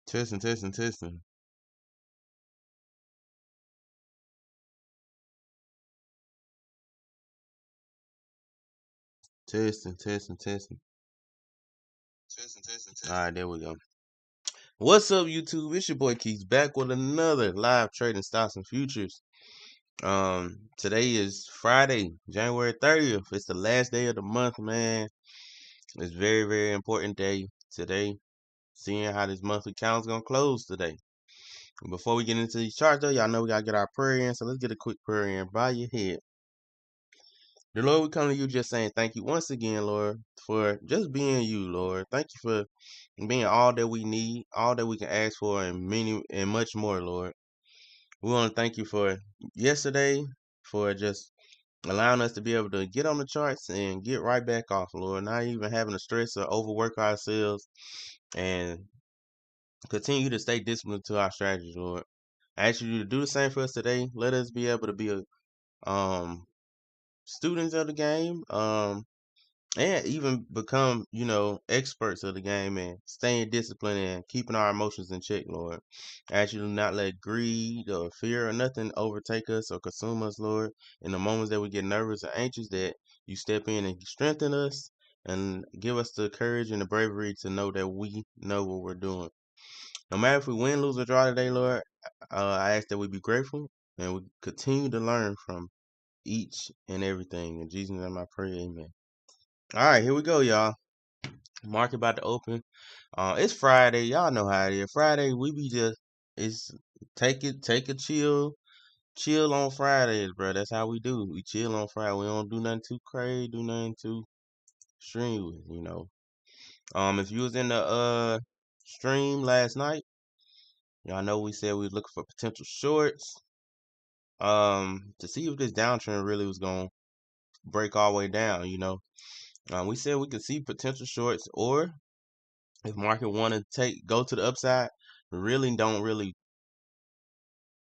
Testing, testing, testing. Testing, testing, testing. All right, there we go. What's up, YouTube? It's your boy Keys back with another live trading stocks and futures. Today is Friday, January 30th. It's the last day of the month, man. It's very, very important day today. Seeing how this monthly count's gonna close today. Before we get into these charts, though, y'all know we gotta get our prayer in. So let's get a quick prayer in. Bow your head. Dear Lord, we come to you just saying thank you once again, Lord, for just being you, Lord. Thank you for being all that we need, all that we can ask for, and many and much more, Lord. We want to thank you for yesterday, for just allowing us to be able to get on the charts and get right back off, Lord. Not even having to stress or overwork ourselves and continue to stay disciplined to our strategies, Lord. I ask you to do the same for us today. Let us be able to be um students of the game, and even become, experts of the game and staying disciplined and keeping our emotions in check, Lord. I ask you to not let greed or fear or nothing overtake us or consume us, Lord. In the moments that we get nervous or anxious, that you step in and strengthen us and give us the courage and the bravery to know that we know what we're doing. No matter if we win, lose, or draw today, Lord, I ask that we be grateful and we continue to learn from each and everything. In Jesus' name I pray, amen. All right, here we go, y'all. Market about to open. It's Friday. Y'all know how it is. Friday, we be just it's take a chill on Fridays, bro. That's how we do. We chill on Friday. We don't do nothing too crazy, do nothing too extreme. If you was in the stream last night, y'all know we said we was looking for potential shorts. To see if this downtrend really was gonna break all the way down. We said we could see potential shorts, or if market want to go to the upside, we don't really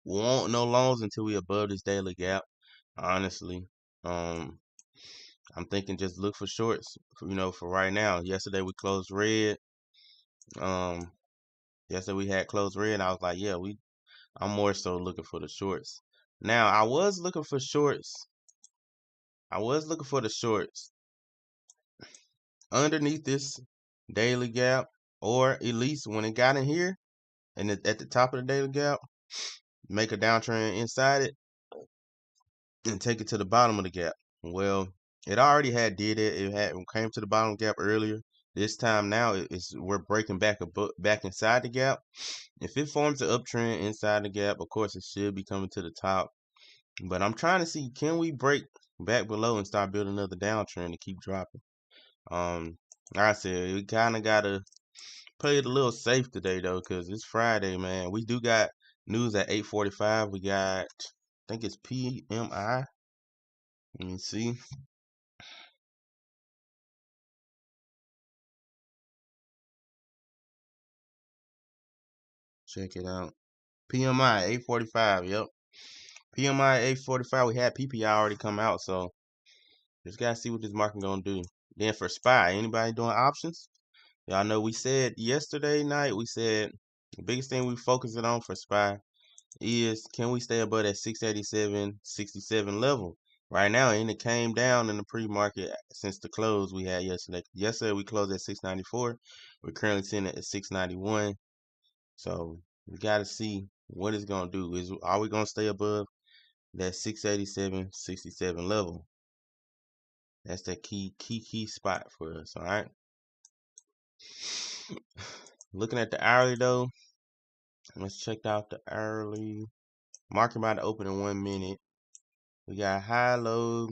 want no longs until we above this daily gap. Honestly, um, I'm thinking just look for shorts. For right now. Yesterday we closed red. Um, yesterday we had closed red. And I was like, yeah, I'm more so looking for the shorts. Now I was looking for shorts. I was looking for the shorts underneath this daily gap, or at least when it got in here and at the top of the daily gap, make a downtrend inside it and take it to the bottom of the gap. Well, it already had did it. It came to the bottom gap earlier. This time now we're breaking back inside the gap. If it forms an uptrend inside the gap, of course it should be coming to the top. But I'm trying to see, can we break back below and start building another downtrend to keep dropping? Like I said, we kind of gotta play it a little safe today though, because it's Friday, man. We do got news at 8:45. We got, I think it's PMI. Let me see. Check it out. PMI 8:45. Yep. PMI 8:45. We had PPI already come out, so just gotta see what this market gonna do. Then for SPY, anybody doing options? Y'all know we said yesterday night. We said the biggest thing we focusing on for SPY is, can we stay above that 687.67 level? Right now, and it came down in the pre-market since the close we had yesterday. Yesterday we closed at 694. We're currently sitting at 691. So we got to see what it's gonna do. Are we gonna stay above that 687.67 level? That's that key spot for us. All right. Looking at the hourly though, let's check out the hourly. Market about to open in 1 minute. We got high, low,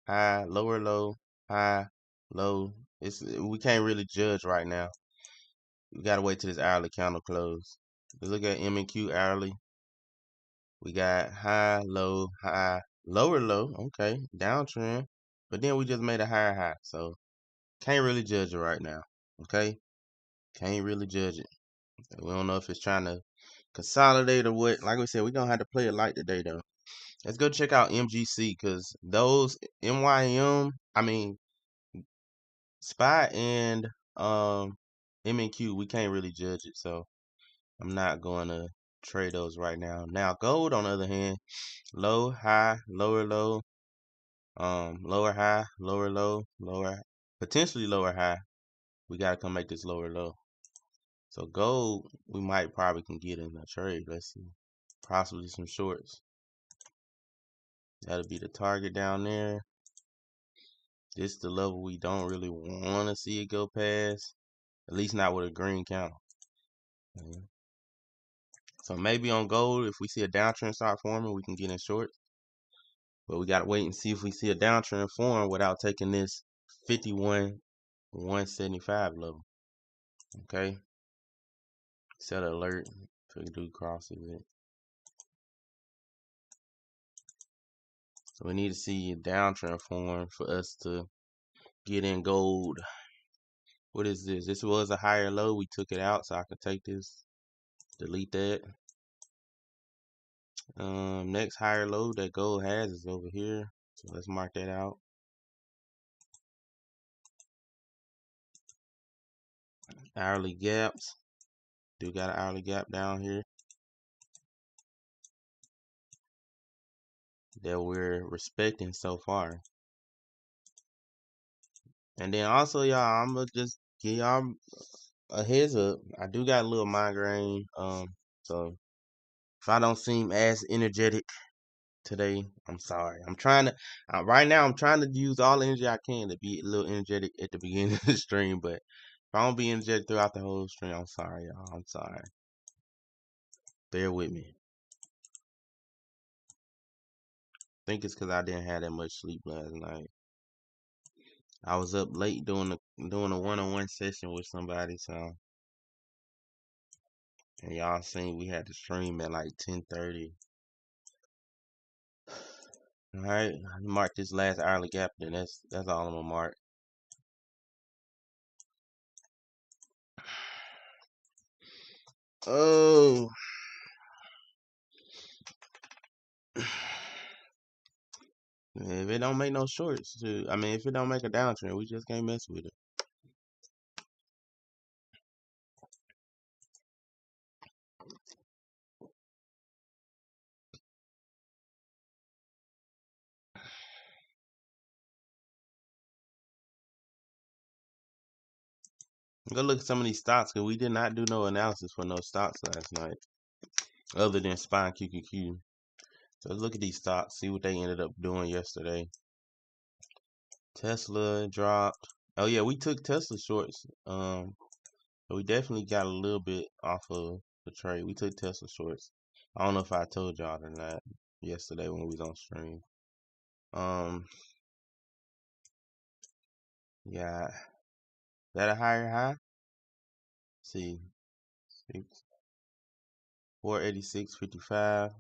high, lower, low, high, low. We can't really judge right now. We gotta wait till this hourly candle close. Let's look at M&Q hourly. We got high, lower, low. Okay, downtrend. But then we just made a higher high. So can't really judge it right now. Okay? Can't really judge it. We don't know if it's trying to consolidate or what. Like we said, we're gonna have to play it light today though. Let's go check out MGC, because those MYM, I mean SPY and M&Q, we can't really judge it. So I'm not going to trade those right now. Now gold on the other hand, low, high, lower low, lower high, lower low, lower, potentially lower high. We gotta come make this lower low. So gold, we might probably can get in a trade. Let's see, possibly some shorts. That'll be the target down there. This is the level we don't really want to see it go past. At least not with a green candle. Okay. So maybe on gold, if we see a downtrend start forming, we can get in short. But we gotta wait and see if we see a downtrend form without taking this 51,175 level. Okay. Set alert if we do crosses it. So we need to see a downtrend form for us to get in gold. What is this? This was a higher low. We took it out, so I can take this, delete that. Next higher low that gold has is over here. So let's mark that out. Hourly gaps. Do got an hourly gap down here that we're respecting so far. And then also, y'all, I'm gonna just give y'all a heads up. I do got a little migraine. So if I don't seem as energetic today, I'm sorry. I'm trying to right now. I'm trying to use all the energy I can to be a little energetic at the beginning of the stream. But if I don't be energetic throughout the whole stream, I'm sorry, y'all. I'm sorry. Bear with me. I think it's because I didn't have that much sleep last night. I was up late doing a one-on-one session with somebody, so and y'all seen we had to stream at like 10:30. All right, mark this last hourly gap. Then that's all I'm gonna mark. Oh, if it don't make no shorts, I mean, if it don't make a downtrend, we just can't mess with it. Go look at some of these stocks, because we did not do no analysis for no stocks last night, other than Spine QQQ. So let's look at these stocks, see what they ended up doing yesterday. Tesla dropped. Oh yeah, we took Tesla shorts. So we definitely got a little bit off of the trade. We took Tesla shorts. I don't know if I told y'all or not yesterday when we was on stream. Yeah, is that a higher high? Let's see, 486.55.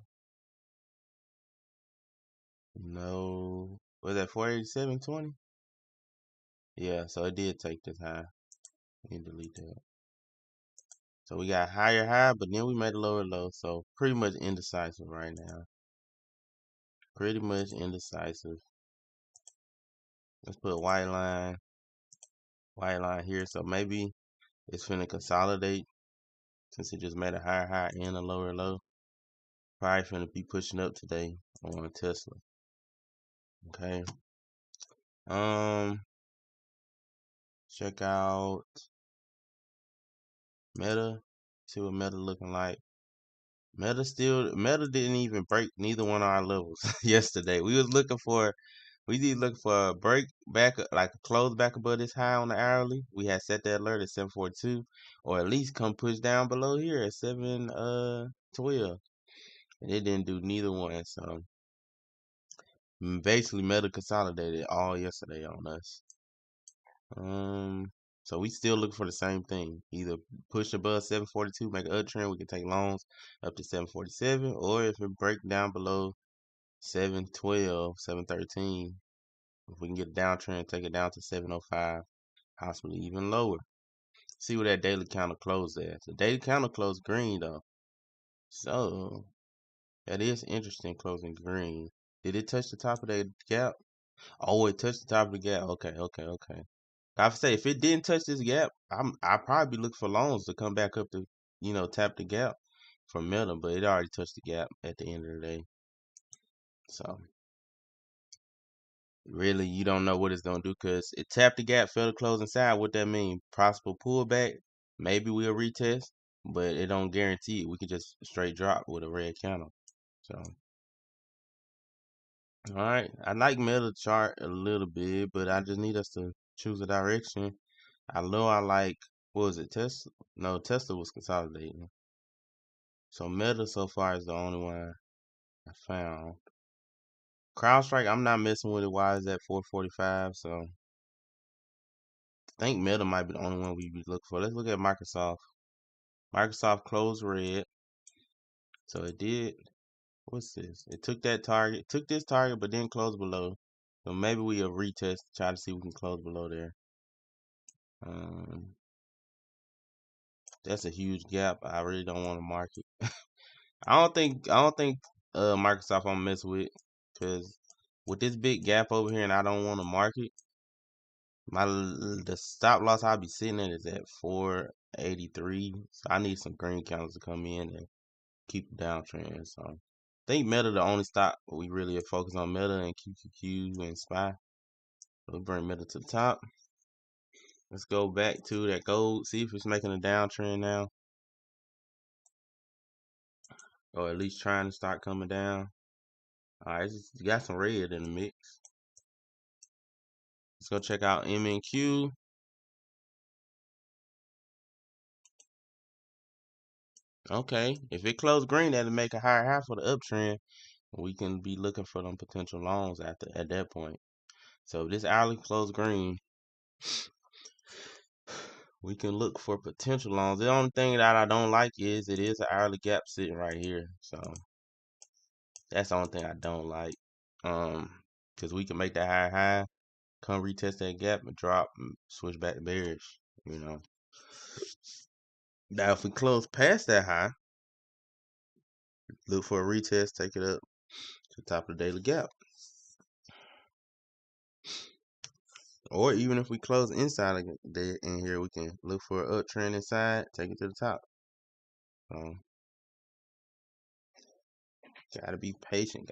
No, was that 487.20? Yeah, so it did take this high. Let me delete that. So we got higher high, but then we made a lower low. So pretty much indecisive right now. Pretty much indecisive. Let's put white line here. So maybe it's finna consolidate since it just made a higher high and a lower low. Probably finna be pushing up today on Tesla. Okay. Check out Meta. See what Meta looking like. Meta didn't even break neither one of our levels yesterday. We did look for a break back, like a close back above this high on the hourly. We had set that alert at 742, or at least come push down below here at 712. And it didn't do neither one. So basically Meta consolidated all yesterday on us. So we still looking for the same thing. Either push above 742, make an uptrend, we can take loans up to 747, or if it break down below 712, 713, if we can get a downtrend, take it down to 705, possibly even lower. See where that daily counter closed at. The daily counter closed green though. So that is interesting, closing green. Did it touch the top of that gap? Oh, it touched the top of the gap. Okay. I would say if it didn't touch this gap, I probably look for loans to come back up to tap the gap from Meta, but it already touched the gap at the end of the day. So really, you don't know what it's gonna do because it tapped the gap, fell to closing side. What that mean? Possible pullback. Maybe we'll retest, but it don't guarantee it. We could just straight drop with a red candle. So, all right, I like Meta chart a little bit, but I just need us to choose a direction. I know I like, what was it, Tesla? No, Tesla was consolidating. So Meta so far is the only one I found. CrowdStrike, I'm not messing with it. Why is that 445? So I think Meta might be the only one we be looking for. Let's look at Microsoft. Microsoft closed red. So it did. What's this? It took that target, took this target, but didn't close below. So maybe we'll retest, try to see if we can close below there. Um, that's a huge gap. I really don't want to mark it. I don't think Microsoft I'm mess with because with this big gap over here and I don't want to mark it. The stop loss I'll be sitting at is at 483. So I need some green candles to come in and keep the downtrend. So I think Meta the only stock we really are focused on, Meta and QQQ and SPY. We'll bring Meta to the top. Let's go back to that gold, see if it's making a downtrend now. Or at least trying to start coming down. Alright, just got some red in the mix. Let's go check out MNQ. Okay, if it closed green, that'll make a higher high for the uptrend. We can be looking for them potential longs at that point. So if this hourly closed green, we can look for potential longs. The only thing that I don't like is it is an hourly gap sitting right here. So that's the only thing I don't like. Because we can make that higher high, come retest that gap and drop and switch back to bearish. Now if we close past that high, look for a retest, take it up to the top of the daily gap. Or even if we close inside of in here, we can look for an uptrend inside, take it to the top. So gotta be patient,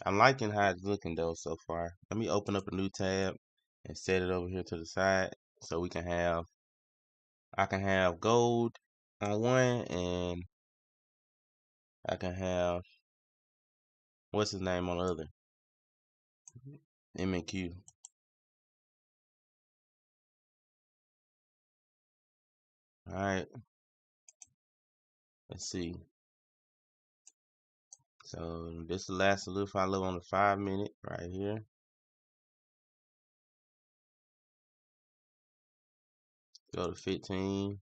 I'm liking how it's looking though so far. Let me open up a new tab and set it over here to the side so I can have gold on one and I can have what's his name on the other? M&Q. Alright. Let's see. So this is the last solidify low on the 5 minute right here. Go to 15.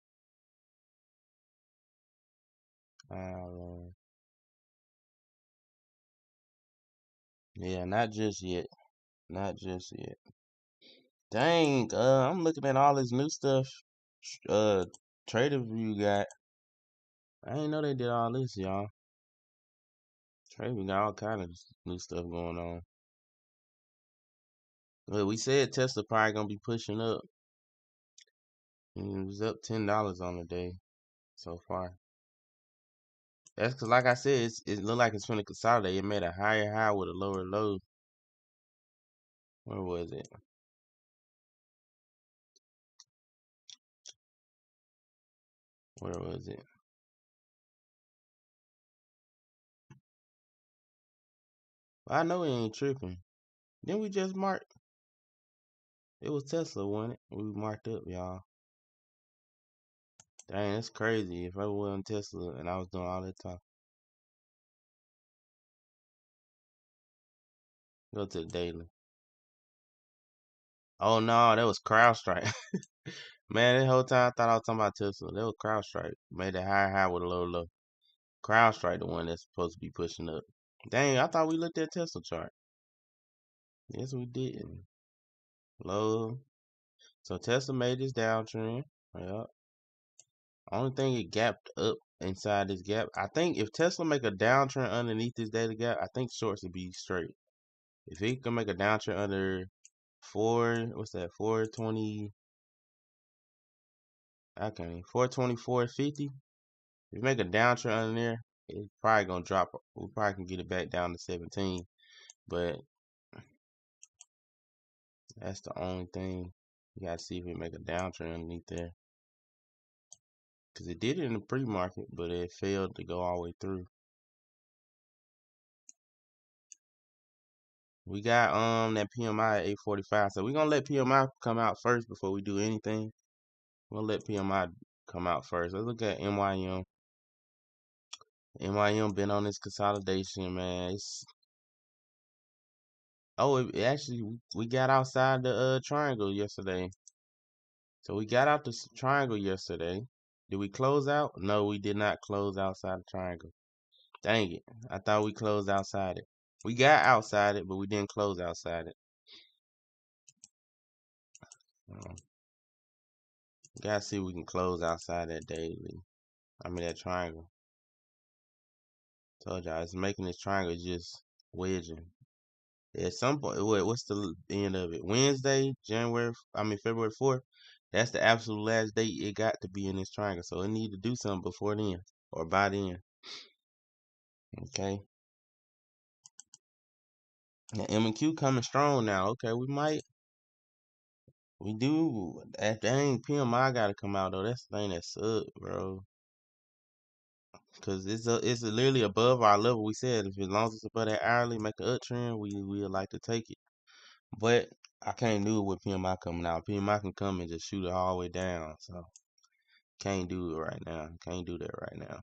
Yeah, not just yet. Not just yet. Dang, I'm looking at all this new stuff. Trader View got. I didn't know they did all this, y'all. Trader View got all kind of new stuff going on. Well, we said Tesla probably gonna be pushing up. And it was up $10 on the day so far. That's because, like I said, it looked like it's finna consolidate. It made a higher high with a lower low. Where was it? Where was it? I know it ain't tripping. Then we just marked. It was Tesla, wasn't it? We marked up, y'all. Dang, that's crazy. If I wasn't Tesla and I was doing all that talk. Go to the daily. Oh no, that was CrowdStrike. Man, that whole time I thought I was talking about Tesla. That was CrowdStrike. Made it higher high with a low low. CrowdStrike the one that's supposed to be pushing up. Dang, I thought we looked at Tesla chart. Yes, we didn't. Low. So Tesla made this downtrend. Yep. Only thing it gapped up inside this gap. I think if Tesla make a downtrend underneath this daily gap, I think shorts would be straight. If it can make a downtrend under 420, I can't. 424.50. If you make a downtrend under there, it's probably gonna drop. We probably can get it back down to 17. But that's the only thing. You gotta see if it make a downtrend underneath there. Cause it did it in the pre-market, but it failed to go all the way through. We got that PMI at 845. So we're gonna let PMI come out first before we do anything. We'll let PMI come out first. Let's look at MYM. MYM been on this consolidation, man. It actually we got outside the triangle yesterday. So we got out the triangle yesterday. Did we close out? No, we did not close outside the triangle. Dang it. I thought we closed outside it. We got outside it, but we didn't close outside it. Gotta see if we can close outside that daily. That triangle. Told y'all, it's making this triangle just wedging. At some point, what's the end of it? Wednesday, February 4th. That's the absolute last date it got to be in this triangle. So it need to do something before then or by then. Okay. Now M&Q coming strong now. Okay, we do. That dang PMI gotta come out though. That's the thing that sucks, bro. Cause it's literally above our level. We said if as long as it's above that hourly, make an uptrend, we would like to take it. But I can't do it with PMI coming out. PMI can come and just shoot it all the way down. So can't do it right now. Can't do that right now.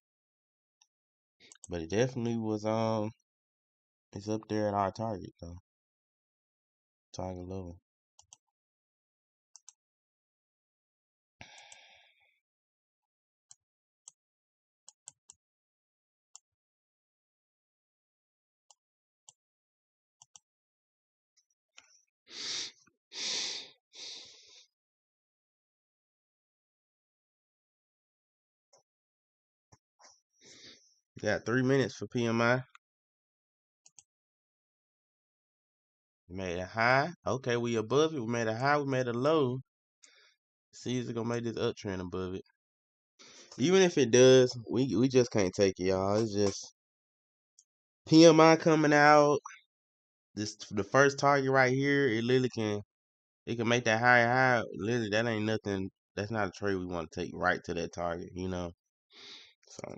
But it definitely was it's up there at our target though. Target level. Got 3 minutes for PMI. We made a high. Okay, we above it. We made a high. We made a low. See, is it gonna make this uptrend above it? Even if it does, we just can't take it, y'all. It's just PMI coming out. This the first target right here. It can make that high. Literally, that ain't nothing. That's not a trade we want to take right to that target, you know. So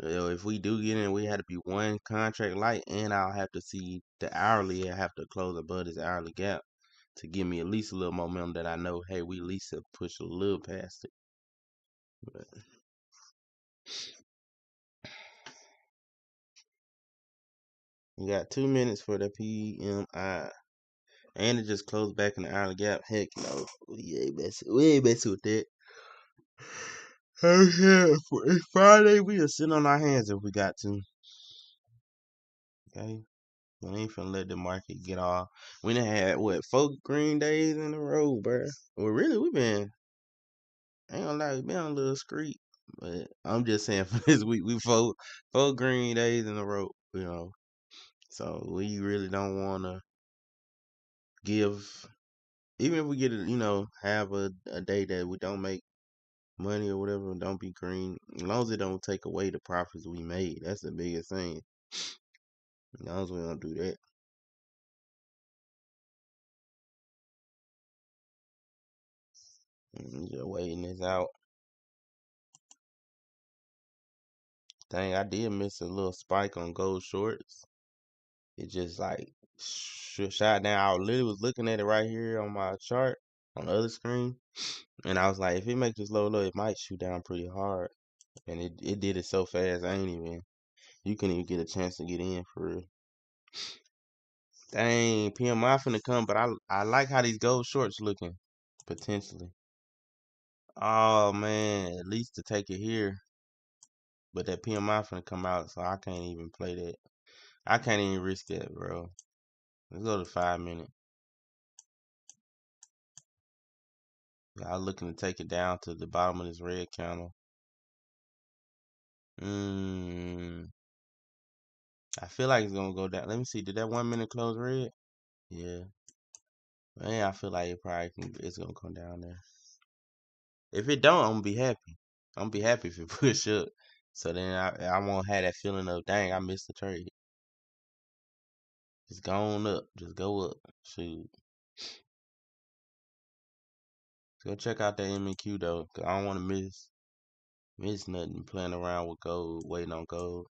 if we do get in, we had to be one contract light, and I'll have to see the hourly. I have to close above this hourly gap to give me at least a little momentum that I know, hey, we at least have pushed a little past it. But we got 2 minutes for the PMI. And it just closed back in the hourly gap. Heck no. We ain't messing with that. Okay, it's Friday. We just sit on our hands if we got to. Okay. We ain't finna let the market get off. We done had, 4 green days in a row, bruh. Well, really, ain't gonna lie, we been on a little streak. But I'm just saying for this week, we four green days in a row, you know. So we really don't wanna give, even if we get have a day that we don't make money or whatever, don't be green. As long as it don't take away the profits we made, that's the biggest thing. As long as we don't do that. Just waiting this out. Dang, I did miss a little spike on gold shorts. It just like shot down. I literally was looking at it right here on my chart on the other screen, and I was like, if it makes this low, it might shoot down pretty hard. And it did it so fast, you couldn't even get a chance to get in for real. Dang, PMI finna come, but I like how these gold shorts looking potentially. Oh man, at least to take it here, but that PMI finna come out, so I can't even play that. I can't even risk that, bro. Let's go to 5 minutes. I looking to take it down to the bottom of this red candle. I feel like it's gonna go down. Let me see. Did that 1 minute close red? Yeah. Man, I feel like it's gonna come down there. If it don't, I'm gonna be happy. I'm gonna be happy if it push up. So then I won't have that feeling of dang, I missed the trade. Just go on up. Just go up. Shoot. Go check out that M&Q though, 'cause I don't want to miss nothing playing around with gold, waiting on gold.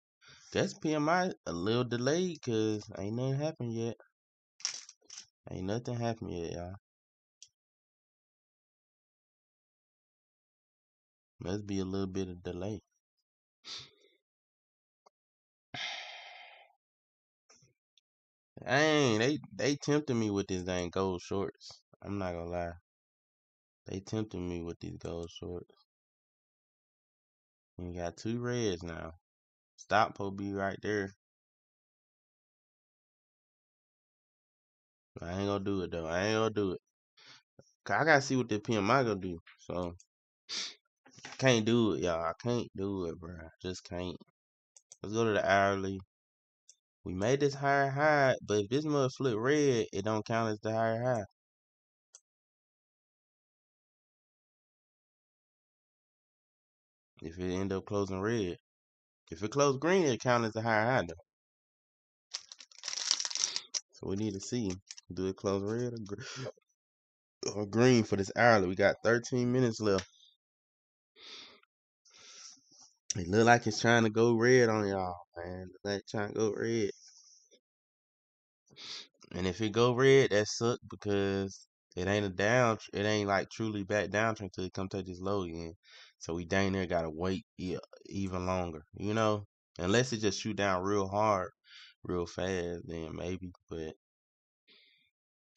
Guess PMI a little delayed, 'cause ain't nothing happened yet. Ain't nothing happened yet, y'all. Must be a little bit of delay. Dang, they tempted me with this dang gold shorts. I'm not gonna lie. They tempted me with these gold shorts. We got two reds now. Stop will be right there. I ain't gonna do it though. I ain't gonna do it. 'Cause I gotta see what the PMI gonna do. So can't do it, y'all. I can't do it, bro. Just can't. Let's go to the hourly. We made this higher high, but if this mud flip red, it don't count as the higher high. If it end up closing red. If it close green, it count as the higher high though. So we need to see. Do it close red or green for this hourly? We got 13 minutes left. It look like it's trying to go red on y'all, man. Look like it's trying to go red. And if it go red, that suck because it ain't it ain't like truly back downtrend until it come to this low again. So we dang near gotta wait even longer, you know? Unless it just shoot down real hard, real fast, then maybe. But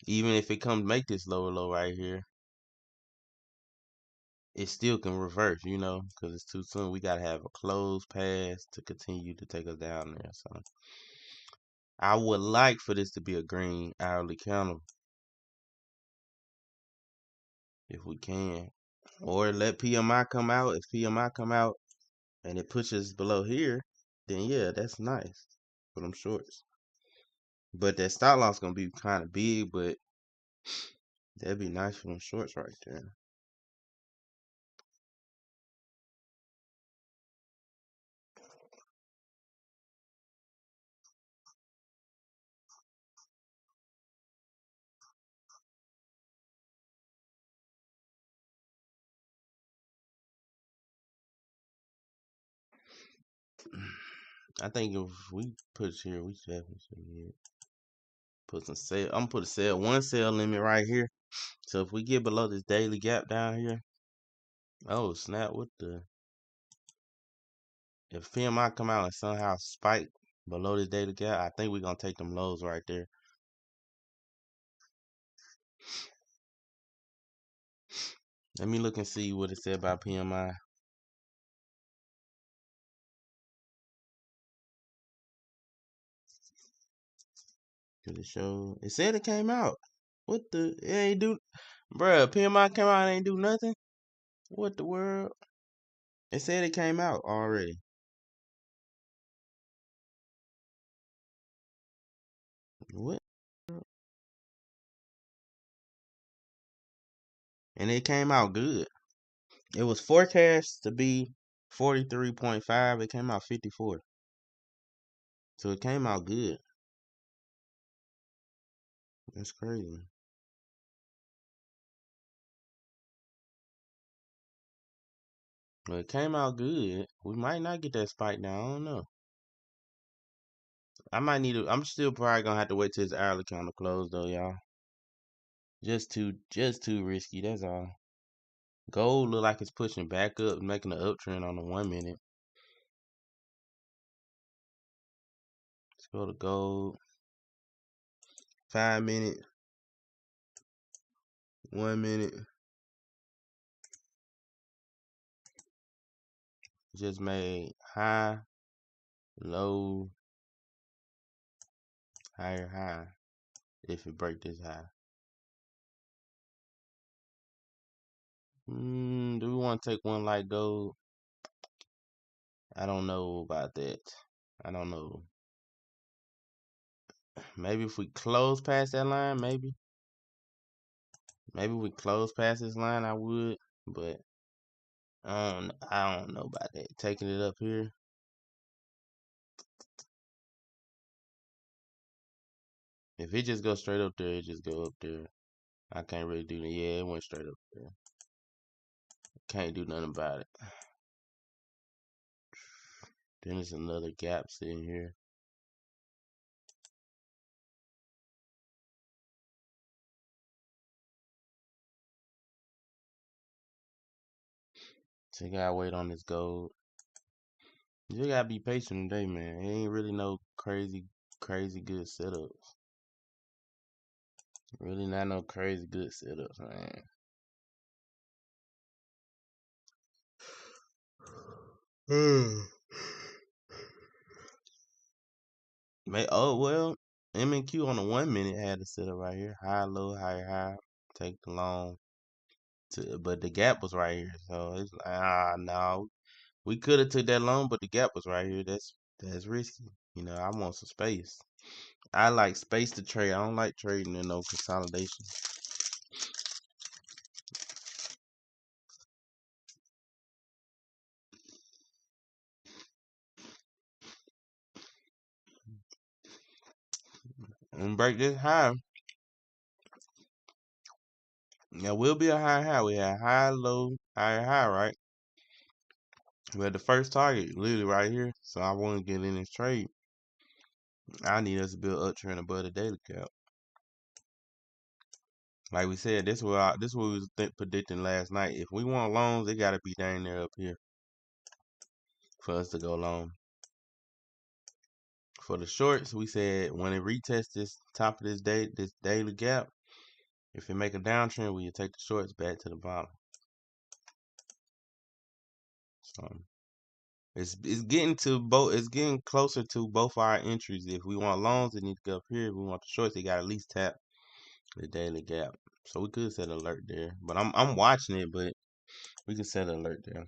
even if it come make this lower low right here, it still can reverse, you know, because it's too soon. We gotta have a closed pass to continue to take us down there. So I would like for this to be a green hourly candle if we can. Or let PMI come out. If PMI come out and it pushes below here, then yeah, that's nice for them shorts. But that stop loss gonna be kind of big, but that'd be nice for them shorts right there. I think if we push here, we definitely should put some sale. I'm gonna put one sale limit right here. So if we get below this daily gap down here, oh snap! What the? If PMI come out and somehow spike below this daily gap, I think we're gonna take them lows right there. Let me look and see what it said about PMI. Cause it showed. It said it came out. What the? It ain't do. Bruh, PMI came out and ain't do nothing. What the world? It said it came out already. What? And it came out good. It was forecast to be 43.5. It came out 54. So it came out good. That's crazy. But it came out good. We might not get that spike now. I don't know. I might need to. I'm still probably gonna have to wait till this hourly counter close though, y'all. Just too risky. That's all. Gold look like it's pushing back up, making an uptrend on the 1 minute. Let's go to gold. 5 minute, 1 minute. Just made high, low, higher high. If it break this high. Do we want to take one like gold? I don't know about that. I don't know. Maybe if we close past that line, maybe. Maybe we close past this line, I would, but I don't know about that. Taking it up here. If it just goes straight up there, it just go up there. I can't really do that. Yeah, it went straight up there. Can't do nothing about it. Then there's another gap sitting here. So you gotta wait on this gold. You just gotta be patient today, man. It ain't really no crazy good setups. Really not no crazy good setups, man. Oh well, M and Q on the 1 minute had a setup right here. High, low, higher, high. Take the long. But the gap was right here. So it's like, no. We could have took that long, but the gap was right here. That's risky. You know, I want some space. I like space to trade. I don't like trading in no consolidation. And break this high. There will be a high. We had high, low, higher, high, right? We had the first target literally right here. So I want to get in this trade. I need us to build uptrend above the daily cap. Like we said, this is what we was predicting last night. If we want longs, it gotta be down there up here for us to go long. For the shorts, we said when it retests this top of this daily gap, if it make a downtrend, we take the shorts back to the bottom. So it's getting to both. It's getting closer to both our entries. If we want longs, it need to go up here. If we want the shorts, they got to at least tap the daily gap. So we could set an alert there, but I'm watching it, but we can set an alert there.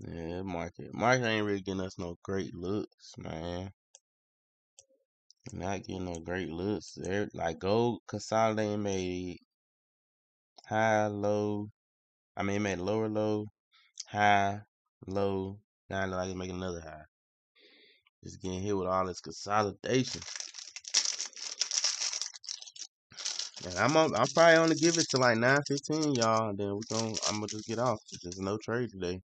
Yeah, market ain't really getting us no great looks, man. Not getting no great looks. They're like gold consolidating made high, low. I mean, it made lower low, high, low. Now it look like it's making another high. Just getting hit with all this consolidation. And I'm probably gonna give it to like 9:15, y'all, and then I'm gonna just get off. There's no trade today.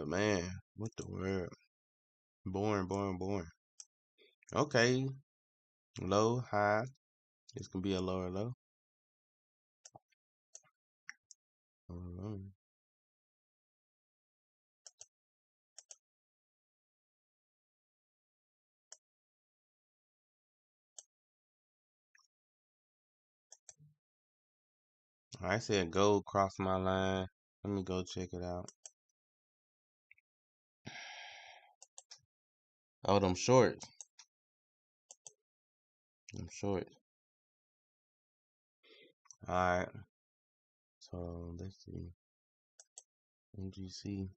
Man, what the word? Boring. Okay, low, high. This can be a lower low. I said gold crossed my line. Let me go check it out. Oh, them shorts. Them shorts. Alright. So let's see. MGC.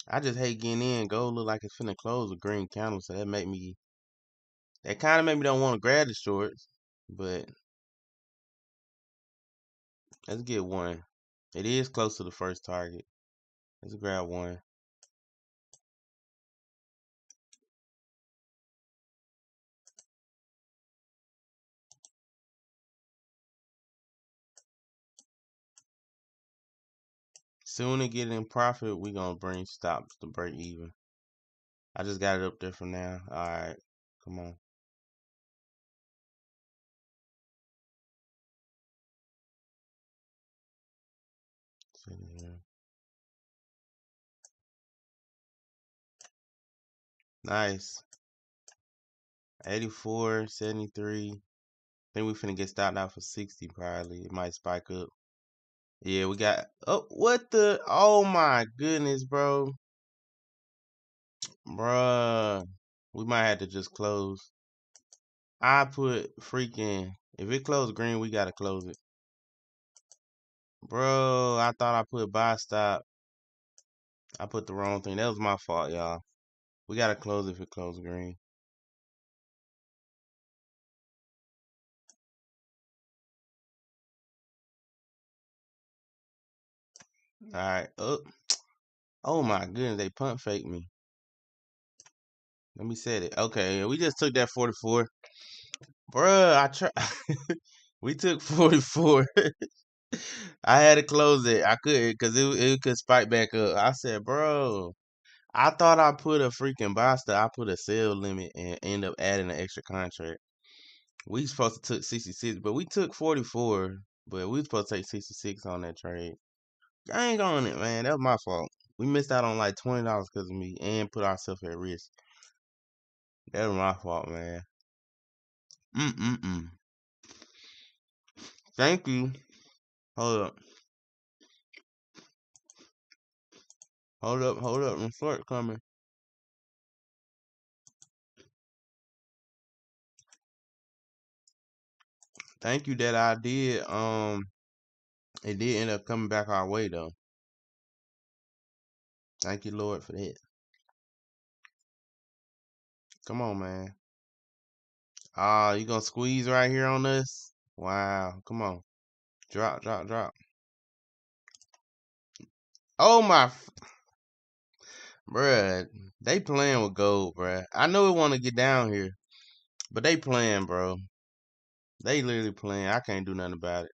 I just hate getting in. Gold look like it's finna close a green candle, so that kind of made me don't want to grab the shorts. But let's get one. It is close to the first target. Let's grab one. Soon as get in profit, we gonna bring stops to break even. I just got it up there for now. Alright. Come on. Nice. 84, 73. I think we finna get stopped out for 60 probably. It might spike up. Yeah, we got. Oh, what the? Oh my goodness, bro. Bruh. We might have to just close. I put freaking. If it closed green, we gotta close it. Bro, I thought I put buy stop. I put the wrong thing. That was my fault, y'all. We gotta close if it closed green. Alright. Oh my goodness, they pump fake me. Let me set it. Okay, we just took that 44. Bruh, I try. We took 44. I had to close it. I couldn't because it could spike back up. I said, bro, I thought I put a freaking buy stop. I put a sell limit and end up adding an extra contract. We supposed to took 66, but we took 44. But we supposed to take 66 on that trade. Dang on it, man. That was my fault. We missed out on like $20 because of me and put ourselves at risk. That was my fault, man. Mm-mm-mm. Thank you. Hold up. Hold up. Hold up. The short coming. Thank you that I did. It did end up coming back our way though. Thank you, Lord, for that. Come on, man. Ah, you gonna squeeze right here on us? Wow. Come on. Drop, drop, drop. Oh my, bruh. They playing with gold, bruh. I know we want to get down here, but they playing, bro. They literally playing. I can't do nothing about it.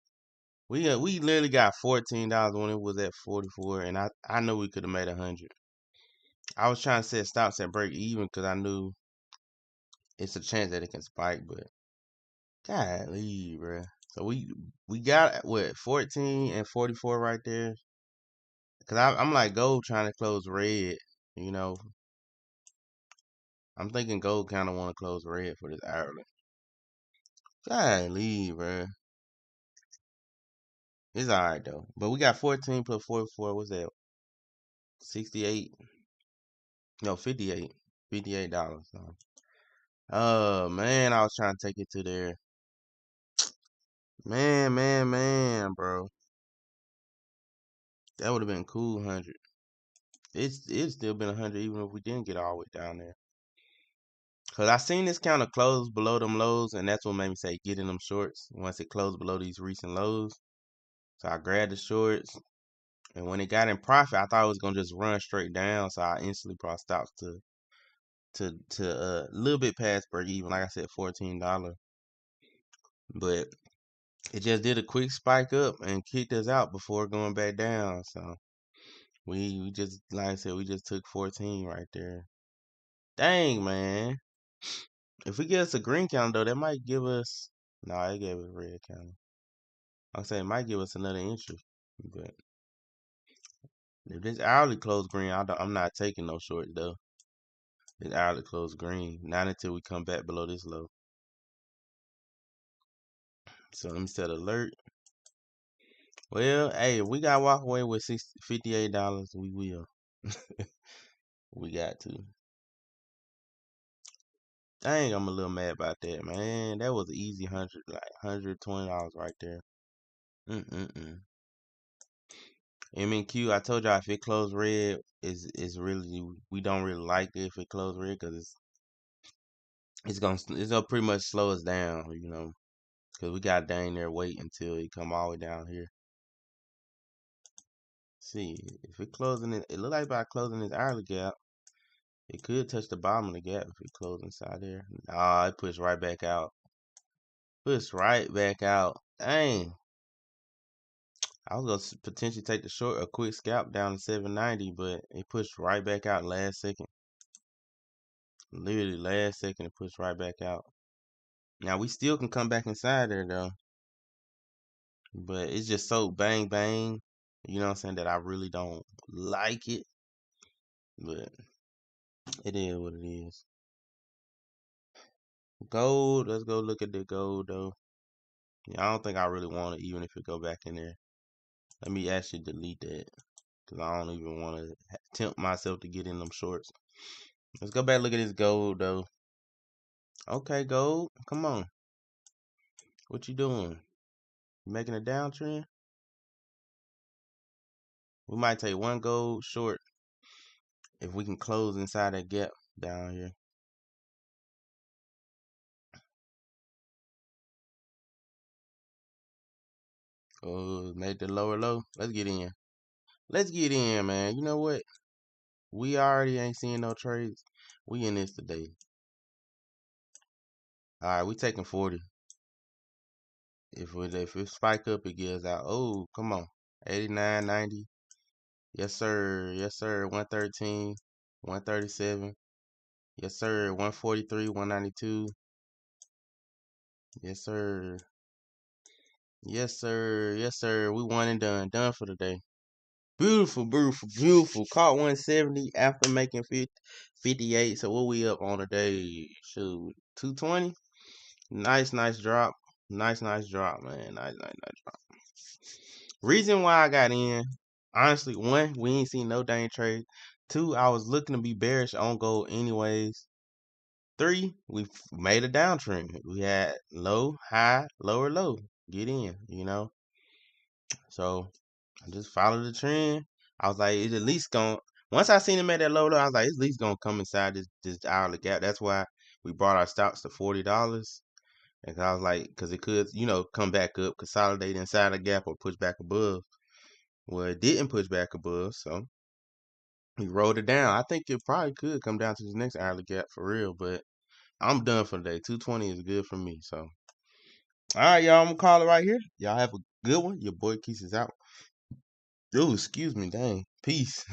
We literally got $14 when it was at 44, and I know we could have made 100. I was trying to set stops at break even because I knew it's a chance that it can spike, but golly, bruh. So we got what 14 and 44 right there. Cause I'm like gold trying to close red. You know, I'm thinking gold kind of want to close red for this Ireland. Golly, bruh. It's alright though. But we got 14 plus 44. What's that? 68. No, 58. $58. Oh man, I was trying to take it to there. Man, bro. That would have been cool 100. It's still been 100 even if we didn't get all the way down there. Cause I seen this kind of close below them lows, and that's what made me say get in them shorts once it closed below these recent lows. So I grabbed the shorts, and when it got in profit, I thought it was gonna just run straight down. So I instantly brought stops to a little bit past break even, like I said, $14. But it just did a quick spike up and kicked us out before going back down. So we just like I said, we just took 14 right there. Dang, man. If we get us a green counter though, that might give us. No, it gave us a red counter. I'm saying it might give us another entry, but if this hourly close green, I'm not taking no shorts though. This hourly close green, not until we come back below this low. So let me set alert. Well, hey, if we gotta walk away with $58, we will. We got to. Dang, I'm a little mad about that, man. That was an easy 100, like $120 right there. Mm-mm-mm. M&Q, I told y'all if it closed red, is really we don't really like it if it closed red because it's gonna pretty much slow us down, you know, because we got dang there wait until it come all the way down here. See if it closing it look like by closing this hourly gap, it could touch the bottom of the gap if it closed inside there. Ah, it pushed right back out. Pushed right back out. Dang. I was gonna potentially take the short a quick scalp down to 790, but it pushed right back out last second. Literally last second it pushed right back out. Now we still can come back inside there though. But it's just so bang bang. You know what I'm saying? That I really don't like it, but it is what it is. Gold. Let's go look at the gold though. Yeah, I don't think I really want it, even if it go back in there. Let me actually delete that because I don't even want to tempt myself to get in them shorts. Let's go back and look at this gold though. Okay, gold. Come on. What you doing? You making a downtrend? We might take one gold short if we can close inside that gap down here. Oh, made the lower low. Let's get in. Let's get in, man. You know what? We already ain't seeing no trades. We in this today. All right, we taking 40. If it spike up, it gives out. Oh, come on. 89, 90. Yes, sir. Yes, sir. 113, 137. Yes, sir. 143, 192. Yes, sir. Yes, sir. Yes, sir. We one and done. Done for the day. Beautiful, beautiful, beautiful. Caught 170 after making 58. So what we up on today? Shoot, 220. Nice, nice drop. Nice, nice drop, man. Nice, nice, nice drop. Reason why I got in, honestly, one, we ain't seen no dang trade. Two, I was looking to be bearish on gold anyways. Three, we made a downtrend. We had low, high, lower, low. Get in, you know. So I just followed the trend. I was like, it's at least going. Once I seen him at that low, I was like, it's at least gonna come inside this hourly gap. That's why we brought our stocks to $40. And I was like, because it could, come back up, consolidate inside the gap, or push back above. Well, it didn't push back above, so we rolled it down. I think it probably could come down to this next hourly gap for real, but I'm done for the day. 220 is good for me. So, all right, y'all, I'm gonna call it right here. Y'all have a good one. Your boy Keys is out. Ooh, excuse me, dang. Peace.